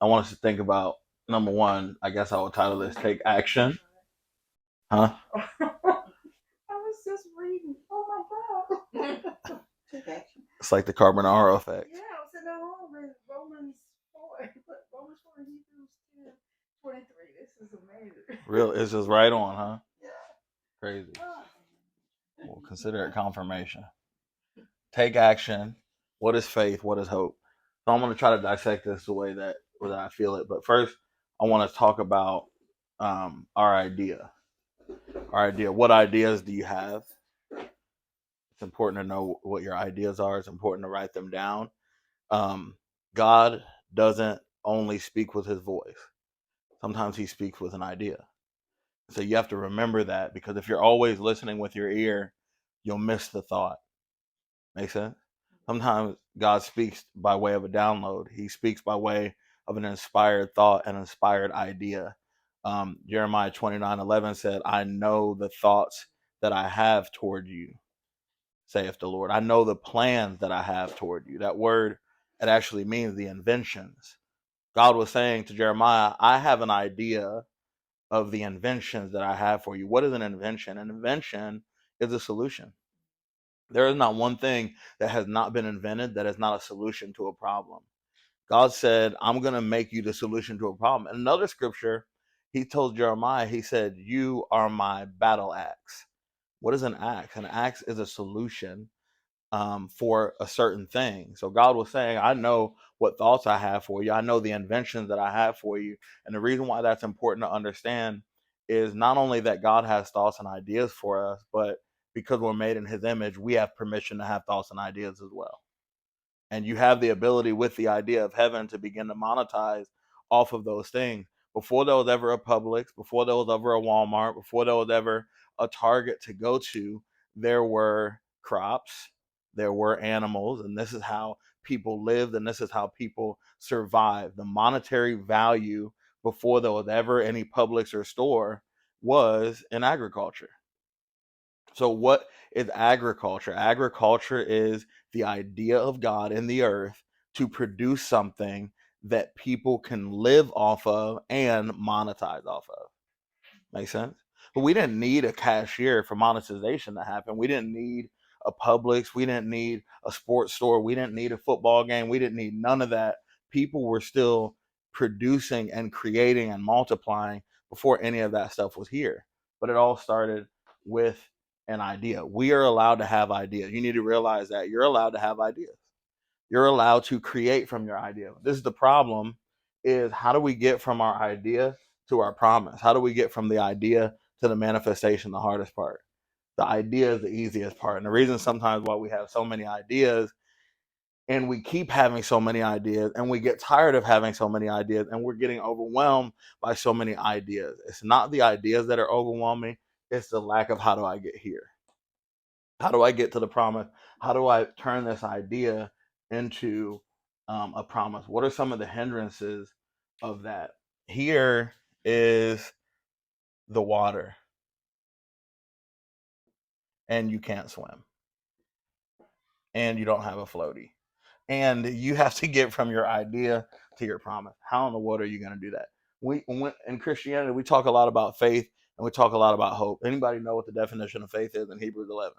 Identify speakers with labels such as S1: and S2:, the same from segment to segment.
S1: I want us to think about number one. I guess I would title this "Take Action." Huh? I was just reading. Oh my God. Take action. It's like the carbonara effect. Yeah, I was in the home with Romans 4. Romans 4, Hebrews 10, 23. This is amazing. Real, it's just right on, huh? Yeah. Crazy. Well, consider it confirmation. Take action. What is faith? What is hope? So I'm going to try to dissect this the way that I feel it. But first, I want to talk about our idea. Our idea. What ideas do you have? It's important to know what your ideas are. It's important to write them down. God doesn't only speak with his voice. Sometimes he speaks with an idea. So you have to remember that, because if you're always listening with your ear, you'll miss the thought. Make sense? Sometimes God speaks by way of a download. He speaks by way of an inspired thought, an inspired idea. Jeremiah 29:11 said, I know the thoughts that I have toward you, saith the Lord. I know the plans that I have toward you. That word, it actually means the inventions. God was saying to Jeremiah, I have an idea of the inventions that I have for you. What is an invention? An invention is a solution. There is not one thing that has not been invented that is not a solution to a problem. God said, I'm going to make you the solution to a problem. In another scripture, he told Jeremiah, he said, you are my battle axe. What is an axe? An axe is a solution for a certain thing. So God was saying, I know what thoughts I have for you. I know the inventions that I have for you. And the reason why that's important to understand is not only that God has thoughts and ideas for us, but because we're made in his image, we have permission to have thoughts and ideas as well. And you have the ability with the idea of heaven to begin to monetize off of those things. Before there was ever a Publix, before there was ever a Walmart, before there was ever a Target to go to, there were crops, there were animals, and this is how people lived, and this is how people survived. The monetary value before there was ever any Publix or store was in agriculture. So what is agriculture? Agriculture is the idea of God in the earth to produce something that people can live off of and monetize off of. Make sense? But we didn't need a cashier for monetization to happen. We didn't need a Publix. We didn't need a sports store. We didn't need a football game. We didn't need none of that. People were still producing and creating and multiplying before any of that stuff was here. But it all started with an idea. We are allowed to have ideas. You need to realize that you're allowed to have ideas. You're allowed to create from your idea. This is the problem, is how do we get from our idea to our promise? How do we get from the idea to the manifestation, the hardest part? The idea is the easiest part. And the reason sometimes why we have so many ideas and we keep having so many ideas and we get tired of having so many ideas and we're getting overwhelmed by so many ideas. It's not the ideas that are overwhelming. It's the lack of how do I get here? How do I get to the promise? How do I turn this idea into a promise? What are some of the hindrances of that? Here is the water, and you can't swim, and you don't have a floaty, and you have to get from your idea to your promise. How in the world are you going to do that? In Christianity, we talk a lot about faith and we talk a lot about hope. Anybody know what the definition of faith is in Hebrews 11?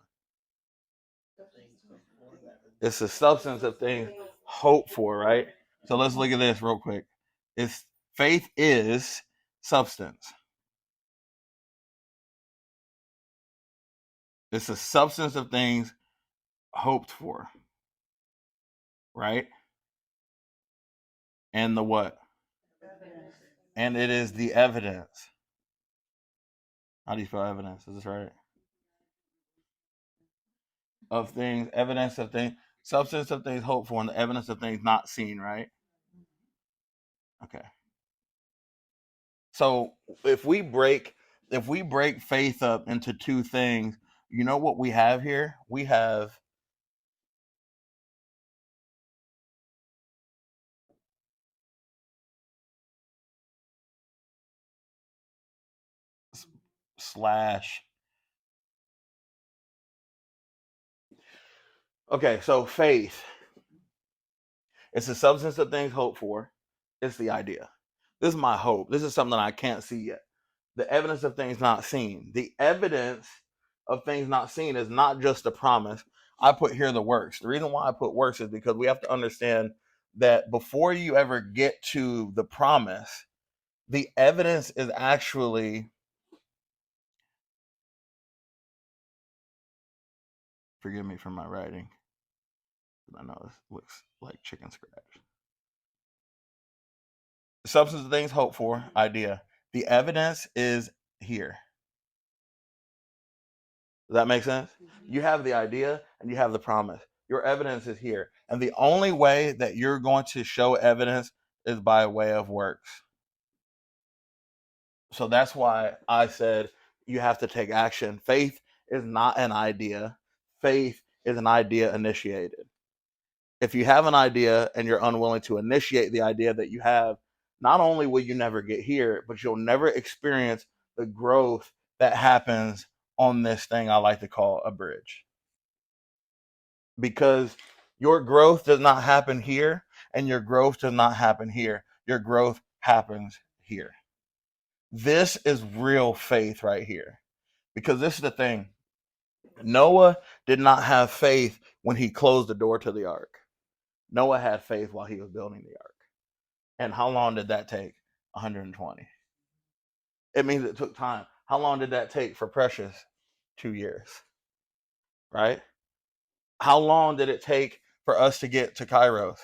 S1: It's the substance of things hoped for, right? So let's look at this real quick. It's faith is substance. It's the substance of things hoped for, right? And the what? And it is the evidence. How do you spell evidence? Is this right? Of things, evidence of things, substance of things hoped for, and the evidence of things not seen, right? Okay. So if we break faith up into two things, you know what we have here? We have slash. Okay, so faith. It's the substance of things hoped for. It's the idea. This is my hope. This is something I can't see yet. The evidence of things not seen. The evidence of things not seen is not just the promise. I put here the works. The reason why I put works is because we have to understand that before you ever get to the promise, the evidence is actually, forgive me for my writing, I know it looks like chicken scratch. The substance of things hoped for, idea. The evidence is here. Does that make sense? You have the idea and you have the promise. Your evidence is here. And the only way that you're going to show evidence is by way of works. So that's why I said you have to take action. Faith is not an idea, faith is an idea initiated. If you have an idea and you're unwilling to initiate the idea that you have, not only will you never get here, but you'll never experience the growth that happens on this thing I like to call a bridge. Because your growth does not happen here and your growth does not happen here. Your growth happens here. This is real faith right here. Because this is the thing. Noah did not have faith when he closed the door to the ark. Noah had faith while he was building the ark. And how long did that take? 120. It means it took time. How long did that take for Precious? 2 years. Right? How long did it take for us to get to Kairos?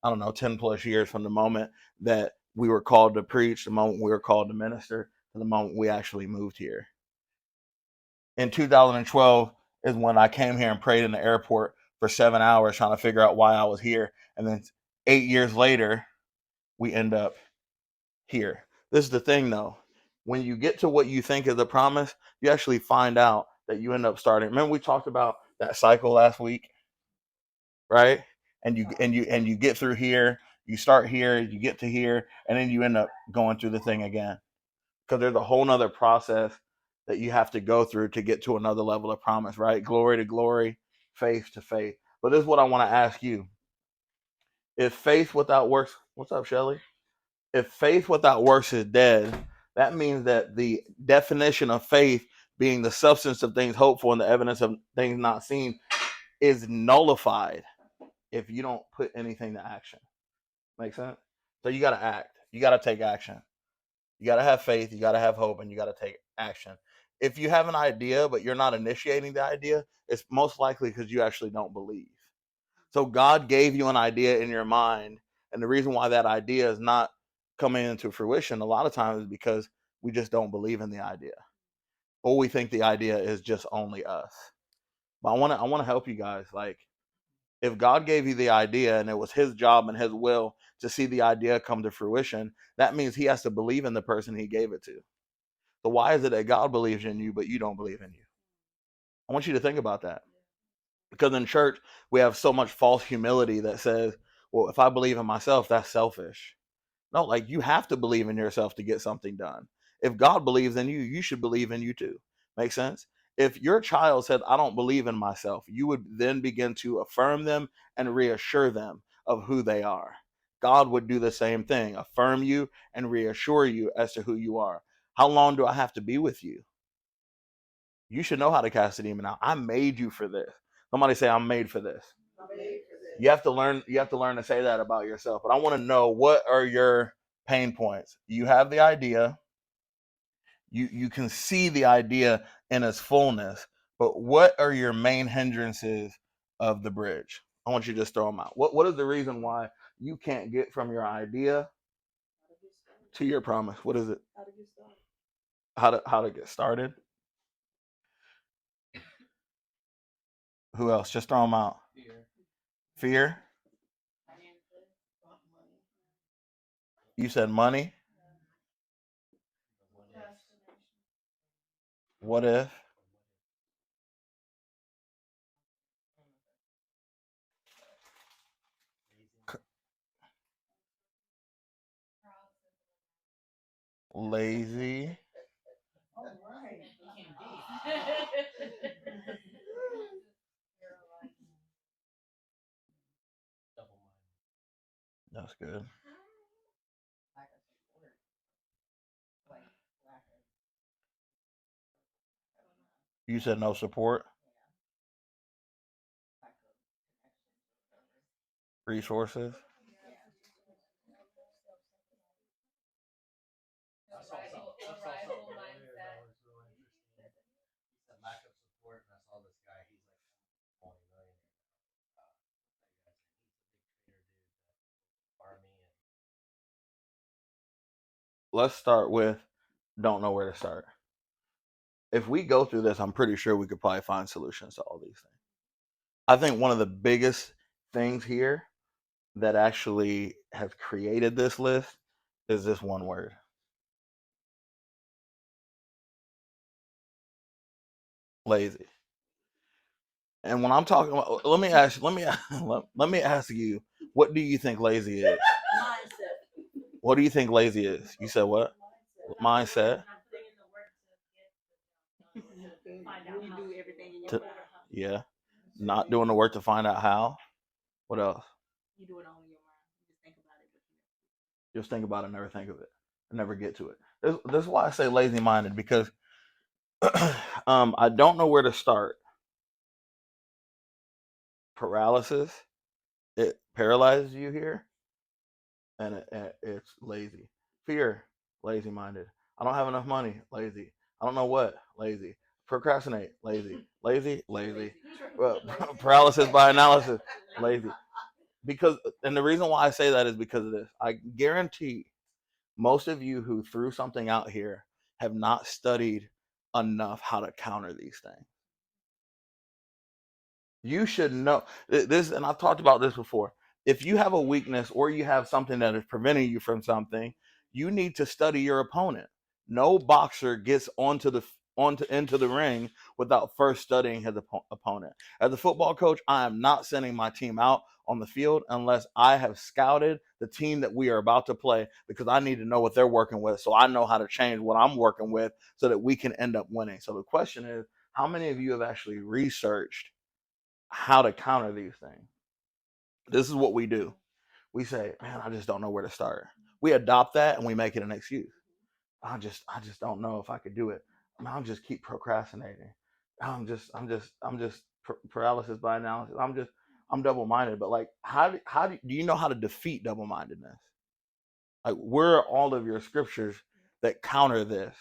S1: I don't know, 10 plus years from the moment that we were called to preach, the moment we were called to minister, to the moment we actually moved here. In 2012 is when I came here and prayed in the airport for 7 hours trying to figure out why I was here. And then 8 years later, we end up here. This is the thing though. When you get to what you think is a promise, you actually find out that you end up starting. Remember we talked about that cycle last week, right? And you get through here, you start here, you get to here, and then you end up going through the thing again. Because there's a whole nother process that you have to go through to get to another level of promise, right? Glory to glory, faith to faith. But this is what I want to ask you. If faith without works, what's up, Shelly? If faith without works is dead, that means that the definition of faith being the substance of things hoped for and the evidence of things not seen is nullified if you don't put anything to action. Make sense? So you got to act. You got to take action. You got to have faith. You got to have hope, and you got to take action. If you have an idea, but you're not initiating the idea, it's most likely because you actually don't believe. So God gave you an idea in your mind, and the reason why that idea is not coming into fruition a lot of times is because we just don't believe in the idea, or we think the idea is just only us. But I want to help you guys. Like, if God gave you the idea and it was His job and His will to see the idea come to fruition, that means He has to believe in the person He gave it to. So why is it that God believes in you but you don't believe in you? I want you to think about that. Because in church, we have so much false humility that says, well, if I believe in myself, that's selfish. No, like you have to believe in yourself to get something done. If God believes in you, you should believe in you too. Make sense? If your child said, I don't believe in myself, you would then begin to affirm them and reassure them of who they are. God would do the same thing, affirm you and reassure you as to who you are. How long do I have to be with you? You should know how to cast a demon out. I made you for this. Somebody say, I'm made for this. You have to learn to say that about yourself. But I want to know, what are your pain points? You have the idea. You can see the idea in its fullness, but what are your main hindrances of the bridge? I want you to just throw them out. What is the reason why you can't get from your idea to your promise? What is it? How to get started? Who else? Just throw them out. Fear. You said money. What if? Lazy. That's good. You said no support, resources. Let's start with don't know where to start. If we go through this, I'm pretty sure we could probably find solutions to all these things. I think one of the biggest things here that actually has created this list is this one word: lazy. And when I'm talking about, let me ask you, what do you think lazy is? What do you think lazy is? You said what? Mindset. To, yeah. Not doing the work to find out how. What else? Just think about it, never think of it, never get to it. This is why I say lazy minded, because I don't know where to start. Paralysis, it paralyzes you here, and it's lazy. Fear, lazy minded. I don't have enough money, lazy. I don't know what, lazy. Procrastinate, lazy. Lazy, lazy. Paralysis by analysis, lazy. Because, and the reason why I say that is because of this. I guarantee most of you who threw something out here have not studied enough how to counter these things. You should know this, and I've talked about this before. If you have a weakness or you have something that is preventing you from something, you need to study your opponent. No boxer gets into the ring without first studying his opponent. As a football coach, I am not sending my team out on the field unless I have scouted the team that we are about to play, because I need to know what they're working with, so I know how to change what I'm working with so that we can end up winning. So the question is, how many of you have actually researched how to counter these things? This is what we do. We say, man, I just don't know where to start. We adopt that and we make it an excuse. I just don't know if I could do it. I'll just keep procrastinating. I'm just paralysis by analysis. I'm double minded. But like, do you know how to defeat double mindedness? Like, where are all of your scriptures that counter this?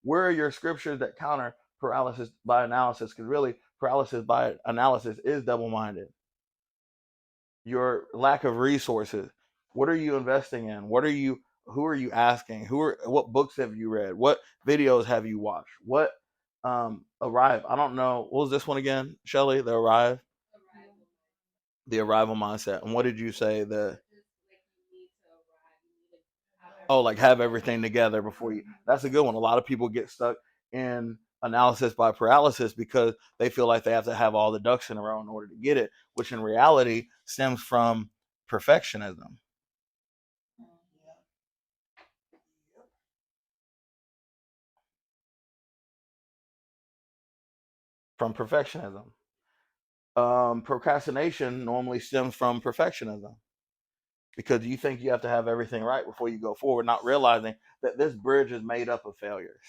S1: Where are your scriptures that counter paralysis by analysis? Because really, paralysis by analysis is double minded. Your lack of resources. What are you investing in? Who are you asking? What books have you read? What videos have you watched? What Arrive. I don't know. What was this one again, Shelly? The Arrive? The Arrival mindset. And what did you say? Like have everything together before you. That's a good one. A lot of people get stuck in analysis by paralysis because they feel like they have to have all the ducks in a row in order to get it, which in reality stems from perfectionism. From perfectionism. Procrastination normally stems from perfectionism, because you think you have to have everything right before you go forward, not realizing that this bridge is made up of failures.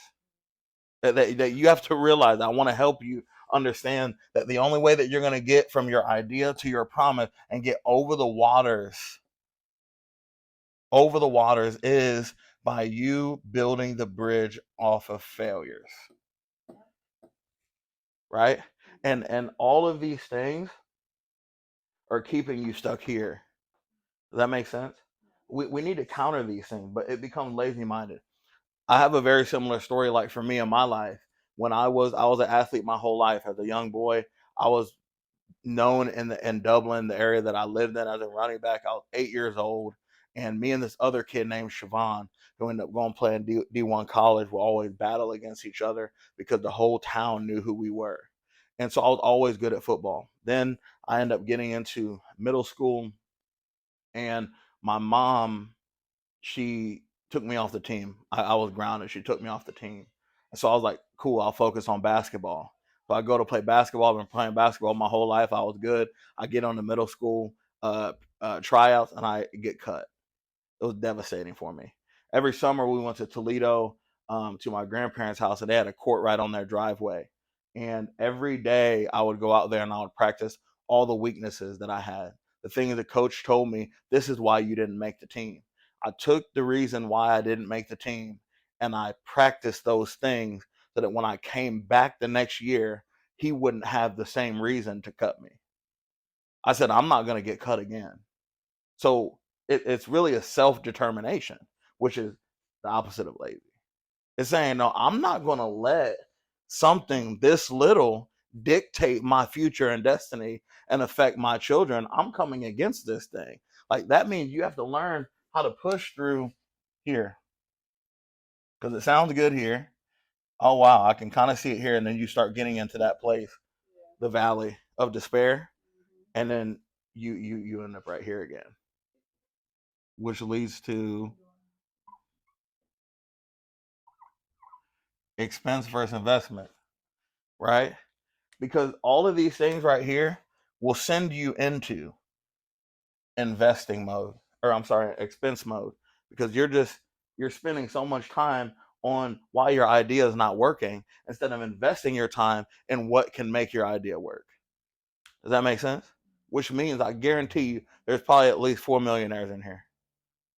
S1: That you have to realize. I want to help you understand that the only way that you're going to get from your idea to your promise and get over the waters is by you building the bridge off of failures, right? And all of these things are keeping you stuck here. Does that make sense? We need to counter these things, but it becomes lazy minded. I have a very similar story. Like for me in my life, when I was an athlete my whole life. As a young boy, I was known in Dublin, the area that I lived in, as a running back. I was 8 years old, and me and this other kid named Siobhan, who ended up going to play in D1 college, will always battle against each other because the whole town knew who we were. And so I was always good at football. Then I ended up getting into middle school, and my mom, she took me off the team. I was grounded. She took me off the team. And so I was like, cool, I'll focus on basketball. So I go to play basketball. I've been playing basketball my whole life. I was good. I get on the middle school tryouts and I get cut. It was devastating for me. Every summer we went to Toledo, to my grandparents' house, and they had a court right on their driveway. And every day I would go out there and I would practice all the weaknesses that I had. The things the coach told me, this is why you didn't make the team. I took the reason why I didn't make the team and I practiced those things so that when I came back the next year, he wouldn't have the same reason to cut me. I said, I'm not going to get cut again. So it's really a self-determination, which is the opposite of lazy. It's saying, no, I'm not going to let something this little dictate my future and destiny and affect my children. I'm coming against this thing. Like, that means you have to learn how to push through here, because it sounds good here. Oh, wow, I can kind of see it here. And then you start getting into that place, the valley of despair. And then you end up right here again, which leads to expense versus investment, right? Because all of these things right here will send you into investing mode, or I'm sorry, expense mode, because you're spending so much time on why your idea is not working instead of investing your time in what can make your idea work. Does that make sense? Which means I guarantee you there's probably at least 4 millionaires in here.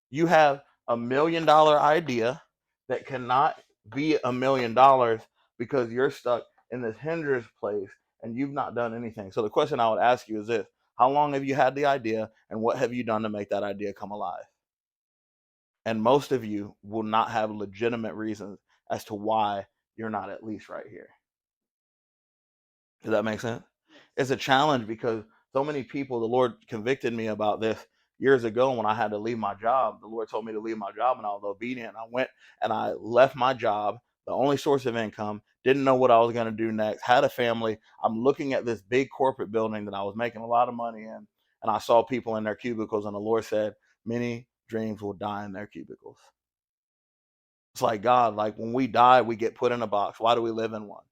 S1: You have $1 million idea that cannot be $1 million because you're stuck in this hindrance place and you've not done anything. So the question I would ask you is this: how long have you had the idea and what have you done to make that idea come alive? And most of you will not have legitimate reasons as to why you're not at least right here. Does that make sense? It's a challenge because so many people, the Lord convicted me about this years ago when I had to leave my job. The Lord told me to leave my job and I was obedient. I went and I left my job, the only source of income, didn't know what I was going to do next, had a family. I'm looking at this big corporate building that I was making a lot of money in, and I saw people in their cubicles, and the Lord said, many dreams will die in their cubicles. It's like, God, like when we die, we get put in a box. Why do we live in one?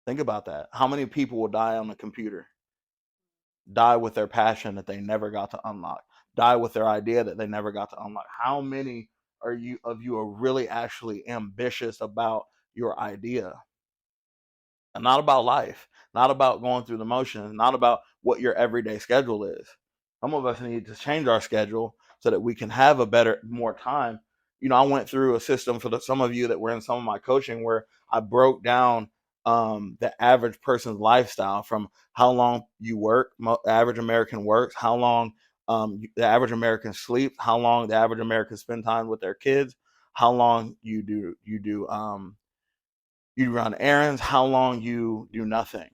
S1: Think about that. How many people will die on a computer? Die with their passion that they never got to unlock. Die with their idea that they never got to unlock. How many of you are really actually ambitious about your idea? And not about life, not about going through the motions, not about what your everyday schedule is. Some of us need to change our schedule so that we can have a better, more time. I went through a system for some of you that were in some of my coaching where I broke down the average person's lifestyle from how long you work, average American works, how long the average American sleeps, how long the average American spend time with their kids, how long you run errands, how long you do nothing.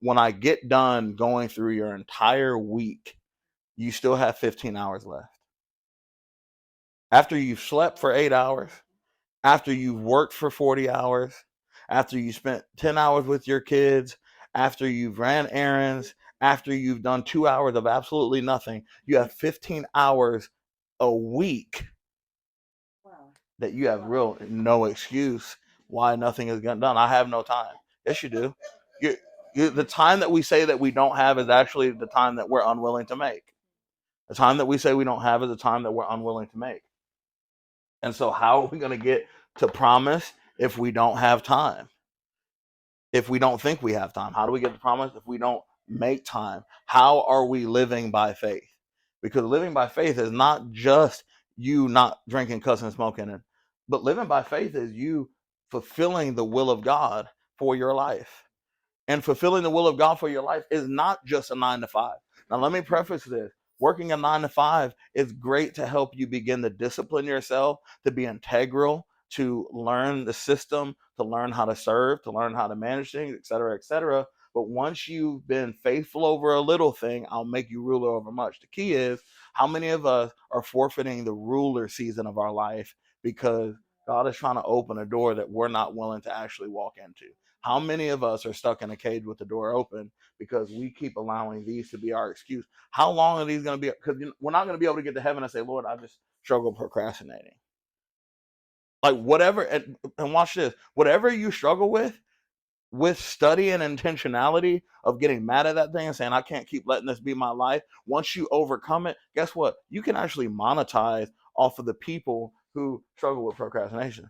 S1: When I get done going through your entire week, you still have 15 hours left. After you've slept for 8 hours, after you've worked for 40 hours, after you spent 10 hours with your kids, after you've ran errands, after you've done 2 hours of absolutely nothing, you have 15 hours a week that you have real no excuse why nothing is getting done. I have no time. Yes, you do. The time that we say that we don't have is actually the time that we're unwilling to make. The time that we say we don't have is the time that we're unwilling to make. And so how are we going to get to promise if we don't have time? If we don't think we have time? How do we get to promise if we don't make time? How are we living by faith? Because living by faith is not just you not drinking, cussing, smoking, but living by faith is you fulfilling the will of God for your life. And fulfilling the will of God for your life is not just a 9 to 5. Now, let me preface this. Working a 9 to 5 is great to help you begin to discipline yourself, to be integral, to learn the system, to learn how to serve, to learn how to manage things, et cetera, et cetera. But once you've been faithful over a little thing, I'll make you ruler over much. The key is, how many of us are forfeiting the ruler season of our life because God is trying to open a door that we're not willing to actually walk into? How many of us are stuck in a cage with the door open because we keep allowing these to be our excuse? How long are these going to be? Because we're not going to be able to get to heaven and say, Lord, I just struggle procrastinating. Like whatever, and watch this, whatever you struggle with study and intentionality of getting mad at that thing and saying, I can't keep letting this be my life. Once you overcome it, guess what? You can actually monetize off of the people who struggle with procrastination.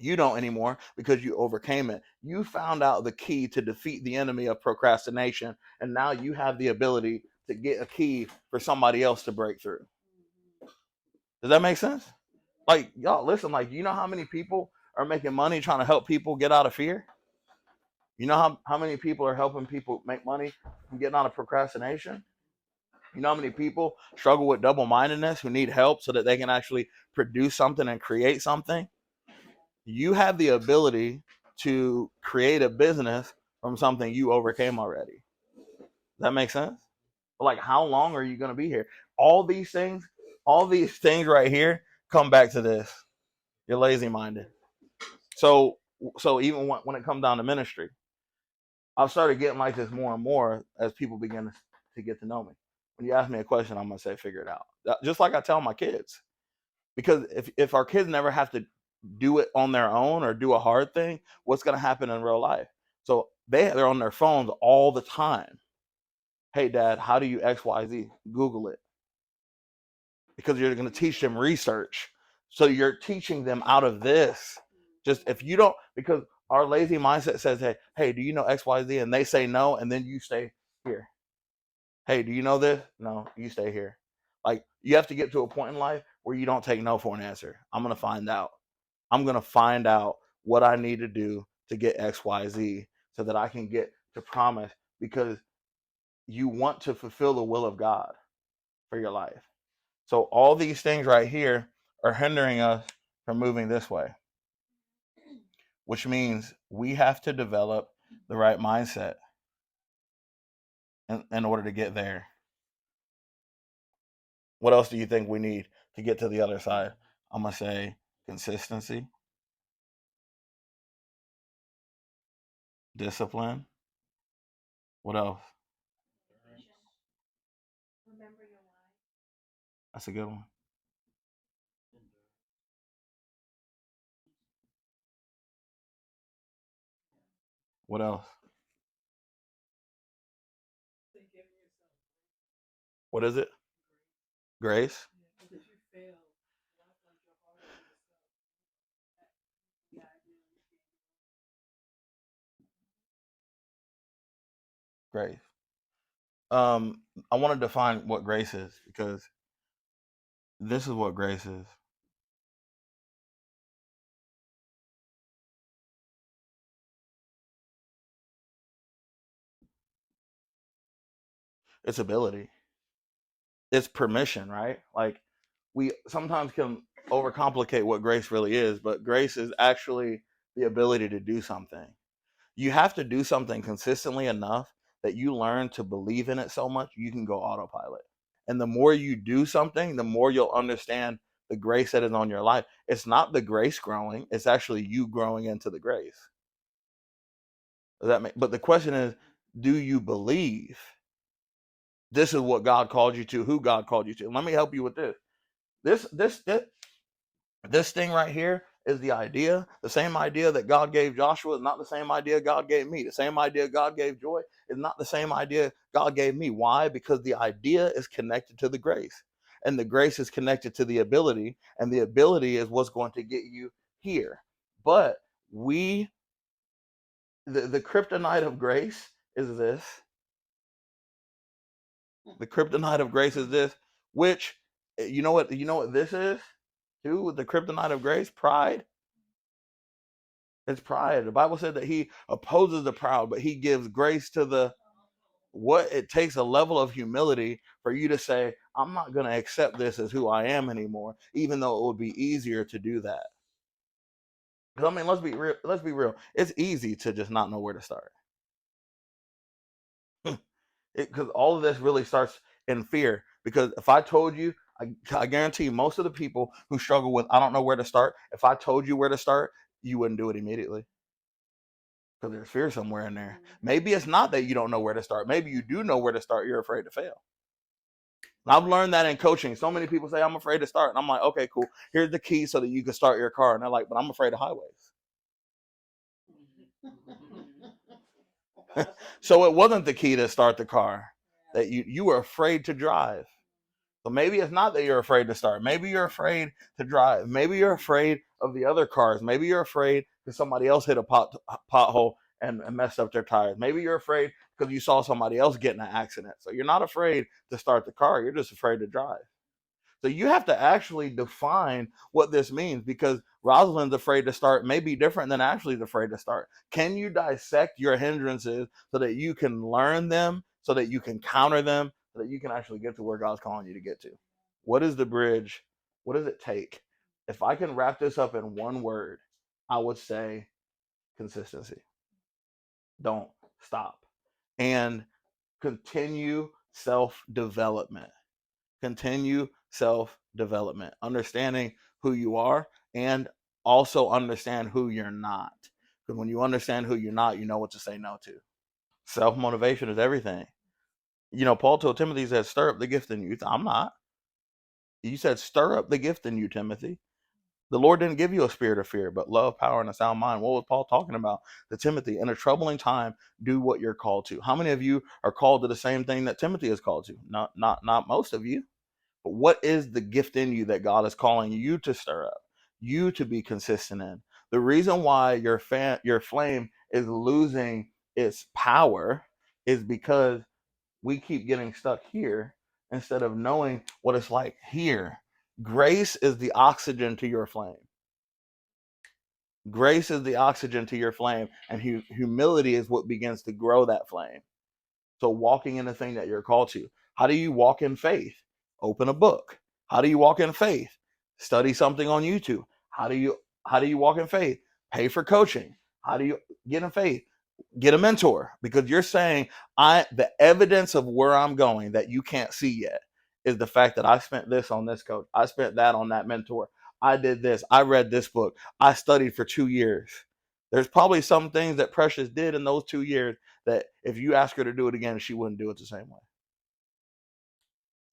S1: You don't anymore because you overcame it. You found out the key to defeat the enemy of procrastination, and now you have the ability to get a key for somebody else to break through. Does that make sense? Like, y'all, listen, like, you know how many people are making money trying to help people get out of fear? You know how many people are helping people make money from getting out of procrastination? You know how many people struggle with double-mindedness who need help so that they can actually produce something and create something? You have the ability to create a business from something you overcame already. Does that make sense? Like, how long are you going to be here? All these things right here come back to this. You're lazy-minded. So even when it comes down to ministry, I've started getting like this more and more as people begin to get to know me. When you ask me a question, I'm going to say, figure it out. Just like I tell my kids. Because if our kids never have to do it on their own or do a hard thing, what's going to happen in real life? So they're on their phones all the time. Hey, Dad, how do you X, Y, Z? Google it. Because you're going to teach them research. So you're teaching them out of this. Just if you don't, because our lazy mindset says, hey, do you know X, Y, Z? And they say no, and then you stay here. Hey, do you know this? No, you stay here. Like, you have to get to a point in life where you don't take no for an answer. I'm going to find out. I'm going to find out what I need to do to get X, Y, Z so that I can get to promise, because you want to fulfill the will of God for your life. So all these things right here are hindering us from moving this way, which means we have to develop the right mindset in order to get there. What else do you think we need to get to the other side? I'm going to say consistency, discipline. What else? That's a good one. What else? What is it? Grace. Grace. I want to define what grace is, because this is what grace is. It's ability. It's permission, right? Like, we sometimes can overcomplicate what grace really is, but grace is actually the ability to do something. You have to do something consistently enough that you learn to believe in it so much you can go autopilot. And the more you do something, the more you'll understand the grace that is on your life. It's not the grace growing, it's actually you growing into the grace. Does that make? But the question is, do you believe this is what God called you to, who God called you to? Let me help you with this. This thing right here is the idea. The same idea that God gave Joshua is not the same idea God gave me. The same idea God gave Joy is not the same idea God gave me. Why? Because the idea is connected to the grace, and the grace is connected to the ability, and the ability is what's going to get you here. But the kryptonite of grace is this. The kryptonite of grace is this, which you know what this is too. The kryptonite of grace, pride. It's pride. The Bible said that he opposes the proud, but he gives grace to the what. It takes a level of humility for you to say, I'm not going to accept this as who I am anymore, even though it would be easier to do that. Because I mean, let's be real. It's easy to just not know where to start. Because all of this really starts in fear. Because if I told you, I guarantee most of the people who struggle with, I don't know where to start, if I told you where to start, you wouldn't do it immediately. Because there's fear somewhere in there. Maybe it's not that you don't know where to start. Maybe you do know where to start. You're afraid to fail. And I've learned that in coaching. So many people say, I'm afraid to start. And I'm like, okay, cool. Here's the key so that you can start your car. And they're like, but I'm afraid of highways. So it wasn't the key to start the car, that you were afraid to drive. So maybe it's not that you're afraid to start. Maybe you're afraid to drive. Maybe you're afraid of the other cars. Maybe you're afraid because somebody else hit a pothole and messed up their tires. Maybe you're afraid because you saw somebody else get in an accident. So you're not afraid to start the car. You're just afraid to drive. So you have to actually define what this means, because Rosalind's afraid to start may be different than Ashley's afraid to start. Can you dissect your hindrances so that you can learn them, so that you can counter them, so that you can actually get to where God's calling you to get to? What is the bridge? What does it take? If I can wrap this up in one word, I would say consistency. Don't stop. And continue self-development. Continue self-development, understanding who you are, and also understand who you're not. Because when you understand who you're not, you know what to say no to. Self-motivation is everything. Paul told Timothy, he said, stir up the gift in you. I'm not. He said, stir up the gift in you, Timothy. The Lord didn't give you a spirit of fear, but love, power, and a sound mind. What was Paul talking about to Timothy? In a troubling time, do what you're called to. How many of you are called to the same thing that Timothy is called to? Not most of you. But what is the gift in you that God is calling you to stir up, you to be consistent in? The reason why your flame is losing its power is because we keep getting stuck here instead of knowing what it's like here. Grace is the oxygen to your flame. Grace is the oxygen to your flame, and humility is what begins to grow that flame. So walking in the thing that you're called to. How do you walk in faith? Open a book. How do you walk in faith? Study something on YouTube. How do you walk in faith? Pay for coaching. How do you get in faith? Get a mentor, because you're saying the evidence of where I'm going that you can't see yet is the fact that I spent this on this coach. I spent that on that mentor. I did this. I read this book. I studied for 2 years. There's probably some things that Precious did in those 2 years that if you ask her to do it again, she wouldn't do it the same way.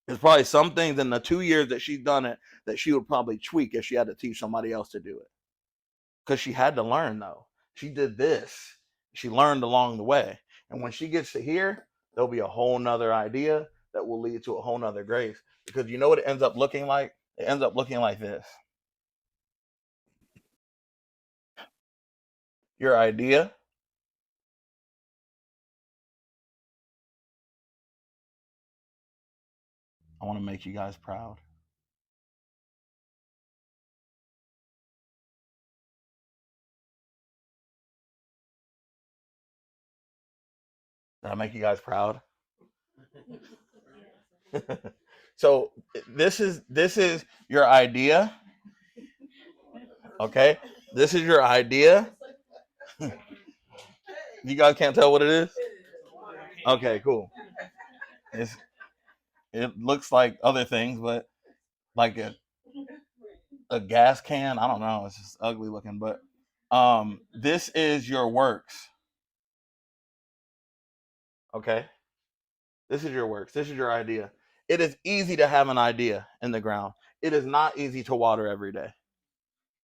S1: There's probably some things in the 2 years that she's done it that she would probably tweak if she had to teach somebody else to do it. Because she had to learn, though. She did this. She learned along the way. And when she gets to here, there'll be a whole nother idea that will lead to a whole nother grace. Because you know what it ends up looking like? It ends up looking like this. Your idea. I want to make you guys proud. Did I make you guys proud? So this is your idea. Okay, this is your idea. You guys can't tell what it is? Okay, cool. It looks like other things, but like a gas can. I don't know. It's just ugly looking, but this is your works. Okay, this is your works. This is your idea. It is easy to have an idea in the ground. It is not easy to water every day.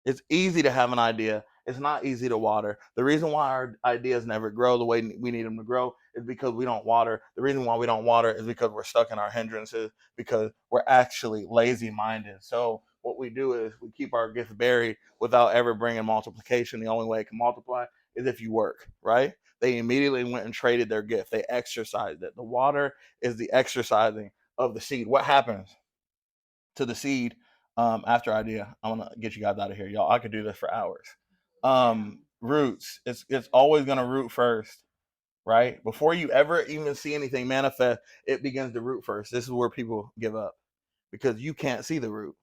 S1: It's easy to have an idea. It's not easy to water. The reason why our ideas never grow the way we need them to grow is because we don't water. The reason why we don't water is because we're stuck in our hindrances, because we're actually lazy minded. So what we do is we keep our gift buried without ever bringing multiplication. The only way it can multiply is if you work, right? They immediately went and traded their gift. They exercised it. The water is the exercising of the seed. What happens to the seed after idea? I want to get you guys out of here, y'all. I could do this for hours. Roots. It's always going to root first, right? Before you ever even see anything manifest, it begins to root first. This is where people give up, because you can't see the root.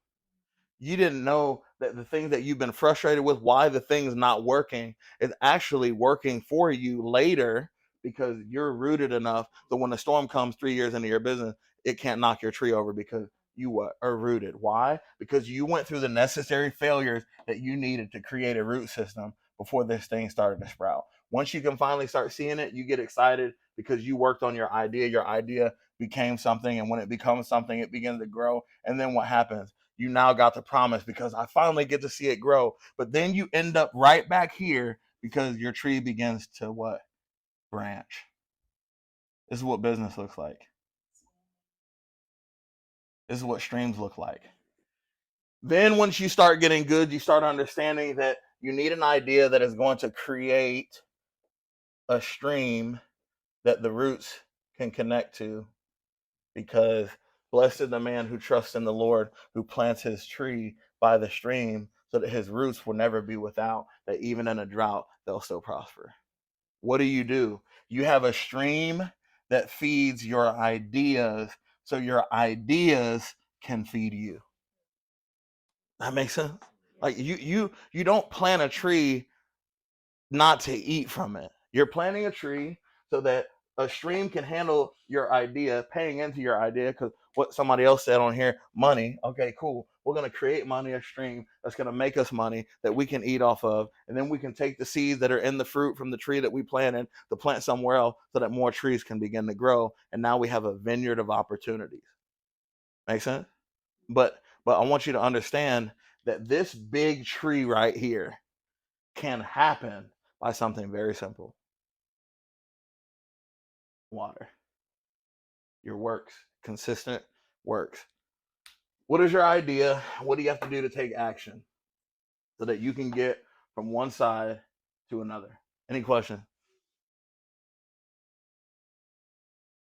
S1: You didn't know that the things that you've been frustrated with, why the thing's not working, is actually working for you later, because you're rooted enough that when the storm comes 3 years into your business, it can't knock your tree over because you are rooted. Why? Because you went through the necessary failures that you needed to create a root system before this thing started to sprout. Once you can finally start seeing it, you get excited because you worked on your idea. Your idea became something, and when it becomes something, it begins to grow. And then what happens? You now got the promise because I finally get to see it grow. But then you end up right back here because your tree begins to what? Branch. This is what business looks like. This is what streams look like. Then once you start getting good, you start understanding that you need an idea that is going to create a stream that the roots can connect to, because blessed is the man who trusts in the Lord, who plants his tree by the stream so that his roots will never be without, that even in a drought, they'll still prosper. What do? You have a stream that feeds your ideas so your ideas can feed you. That makes sense? Like you don't plant a tree not to eat from it. You're planting a tree so that a stream can handle your idea, paying into your idea, because what somebody else said on here, money. Okay, cool. We're going to create money, a stream that's going to make us money that we can eat off of. And then we can take the seeds that are in the fruit from the tree that we planted to plant somewhere else so that more trees can begin to grow. And now we have a vineyard of opportunities. Make sense? But I want you to understand that this big tree right here can happen by something very simple. Water. Your works. Consistent works. What is your idea? What do you have to do to take action so that you can get from one side to another? Any questions?